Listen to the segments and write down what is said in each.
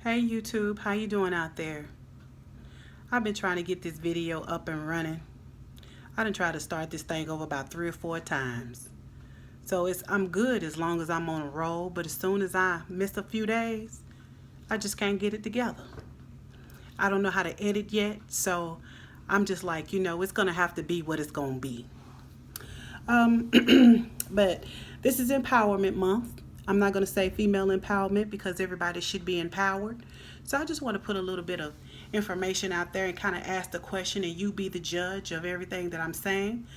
Hey YouTube, how you doing out there? I've been trying to get this video up and running. I done tried to start this thing over about 3 or 4 times. So I'm good as long as I'm on a roll, but as soon as I miss a few days, I just can't get it together. I don't know how to edit yet, so I'm just like, it's gonna have to be what it's gonna be. But this is Empowerment Month. I'm not going to say female empowerment because everybody should be empowered. So I just want to put a little bit of information out there and kind of ask the question, and you be the judge of everything that I'm saying.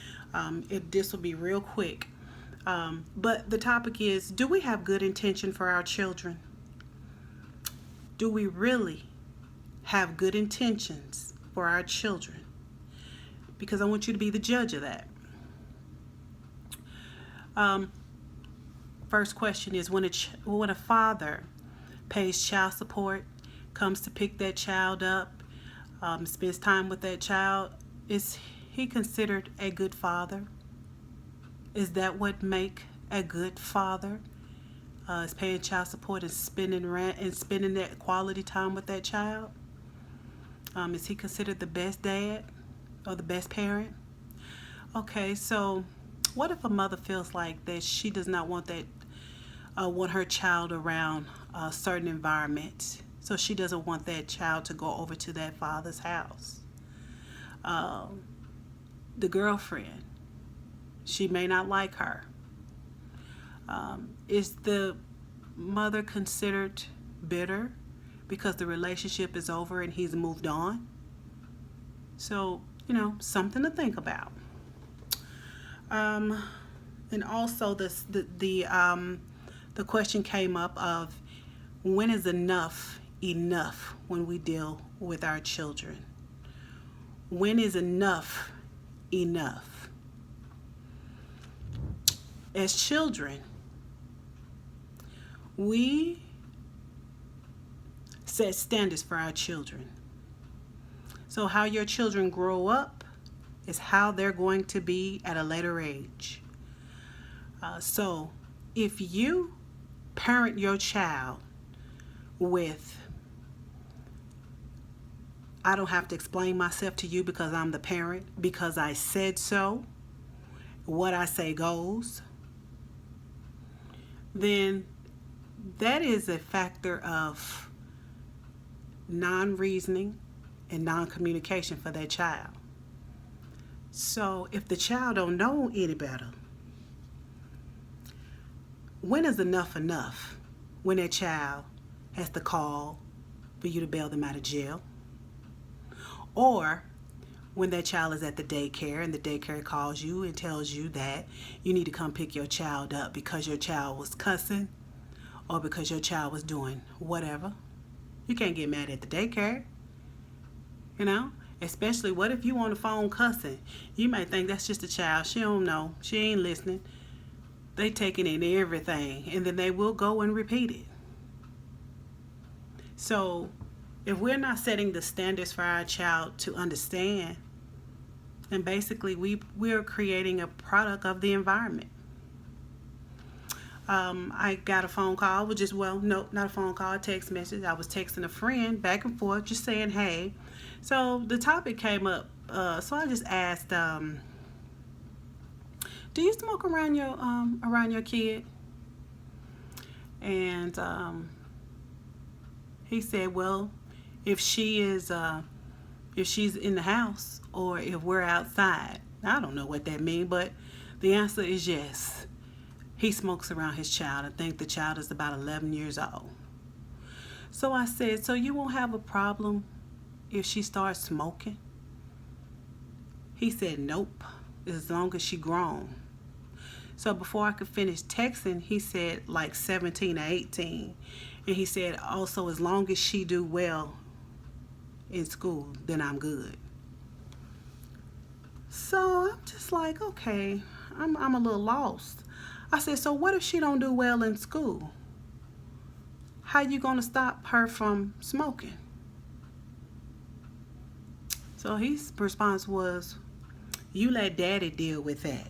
This will be real quick. But the topic is, do we have good intention for our children? Do we really have good intentions for our children? Because I want you to be the judge of that. First question is, when a father pays child support, comes to pick that child up, spends time with that child, is he considered a good father? Is that what make a good father? Is paying child support and spending rent and spending that quality time with that child? Is he considered the best dad or the best parent? Okay, so what if a mother feels like that she does not want her child around a certain environment, so she doesn't want that child to go over to that father's house? The girlfriend, she may not like her. Is the mother considered bitter because the relationship is over and he's moved on? So, something to think about. And also the question came up of, when is enough when we deal with our children? When is enough enough? As children, we set standards for our children. So how your children grow up is how they're going to be at a later age. So if you parent your child with, I don't have to explain myself to you because I'm the parent, because I said so, what I say goes, then that is a factor of non-reasoning and non-communication for that child. So if the child don't know any better, when is enough enough? When that child has to call for you to bail them out of jail? Or when that child is at the daycare and the daycare calls you and tells you that you need to come pick your child up because your child was cussing or because your child was doing whatever. You can't get mad at the daycare, Especially, what if you on the phone cussing? You might think that's just a child. She don't know. She ain't listening. They taking in everything, and then they will go and repeat it. So if we're not setting the standards for our child to understand, then basically we're creating a product of the environment. I got a phone call, not a phone call, a text message. I was texting a friend back and forth, just saying, hey. So the topic came up, so I just asked, do you smoke around your kid? And he said, well, if she's in the house or if we're outside. I don't know what that means, but the answer is yes. He smokes around his child. I think the child is about 11 years old. So I said, so you won't have a problem if she starts smoking? He said, nope, as long as she grown. So before I could finish texting, he said like 17 or 18. And he said, also, as long as she do well in school, then I'm good. So I'm just like, okay, I'm a little lost. I said, so what if she don't do well in school? How you gonna stop her from smoking? So his response was, you let daddy deal with that.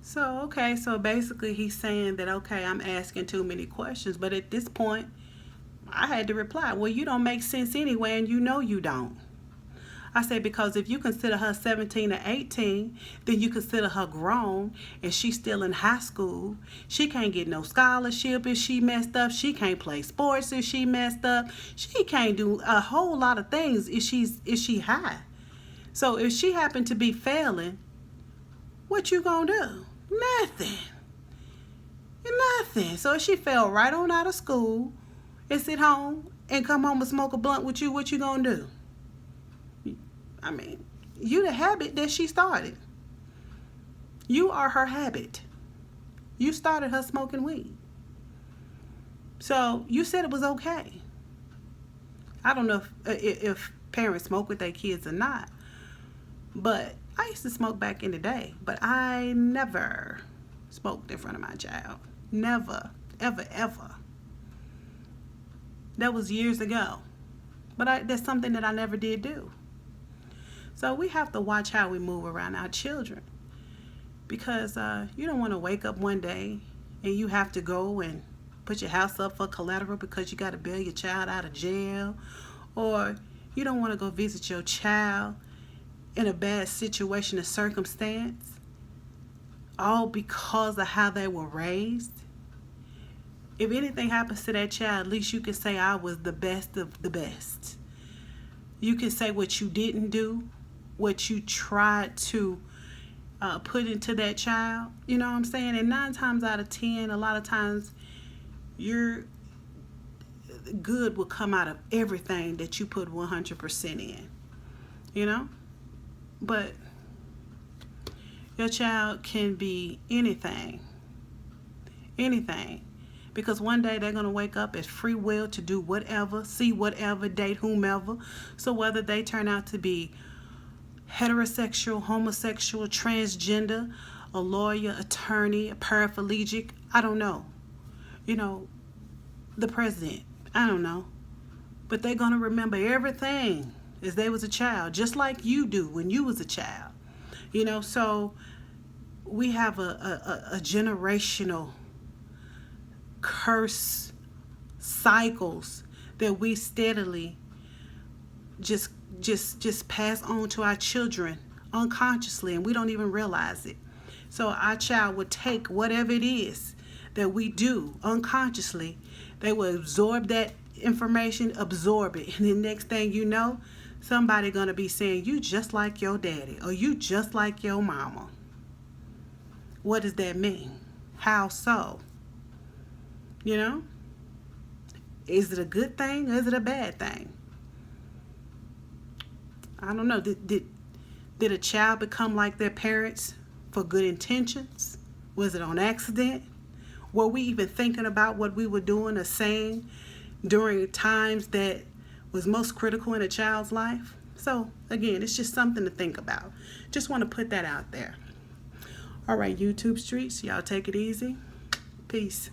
So, okay, so basically he's saying that, okay, I'm asking too many questions, but at this point, I had to reply, well, you don't make sense anyway, and you know you don't. I said, because if you consider her 17 or 18, then you consider her grown, and she's still in high school. She can't get no scholarship if she messed up. She can't play sports if she messed up. She can't do a whole lot of things if she high. So if she happened to be failing, what you gonna do? Nothing. Nothing. So if she fell right on out of school and sit home and come home and smoke a blunt with you, what you gonna do? I mean, you the habit that she started. You are her habit. You started her smoking weed. So you said it was okay. I don't know if parents smoke with their kids or not, but I used to smoke back in the day, but I never smoked in front of my child. Never, ever, ever. That was years ago. But that's something that I never did do. So we have to watch how we move around our children, because you don't want to wake up one day and you have to go and put your house up for collateral because you got to bail your child out of jail, or you don't want to go visit your child in a bad situation or circumstance, all because of how they were raised. If anything happens to that child, at least you can say, I was the best of the best. You can say what you didn't do, what you tried to put into that child. You know what I'm saying? And 9 times out of 10, a lot of times, your good will come out of everything that you put 100% in. You know? But your child can be anything. Anything. Because one day they're going to wake up at free will to do whatever, see whatever, date whomever. So whether they turn out to be heterosexual, homosexual, transgender, a lawyer, attorney, a paraplegic, I don't know. You know, the president, I don't know. But they're going to remember everything as they was a child, just like you do when you was a child. You know, so we have a generational curse cycles that we steadily just pass on to our children unconsciously, and we don't even realize it. So our child would take whatever it is that we do unconsciously. They will absorb that information, absorb it, and the next thing you know, somebody gonna be saying, you just like your daddy, or you just like your mama. What does that mean? How so? You know? Is it a good thing or is it a bad thing? I don't know. Did a child become like their parents for good intentions? Was it on accident? Were we even thinking about what we were doing or saying during times that was most critical in a child's life? So again, it's just something to think about. Just want to put that out there. All right, YouTube streets, y'all take it easy. Peace.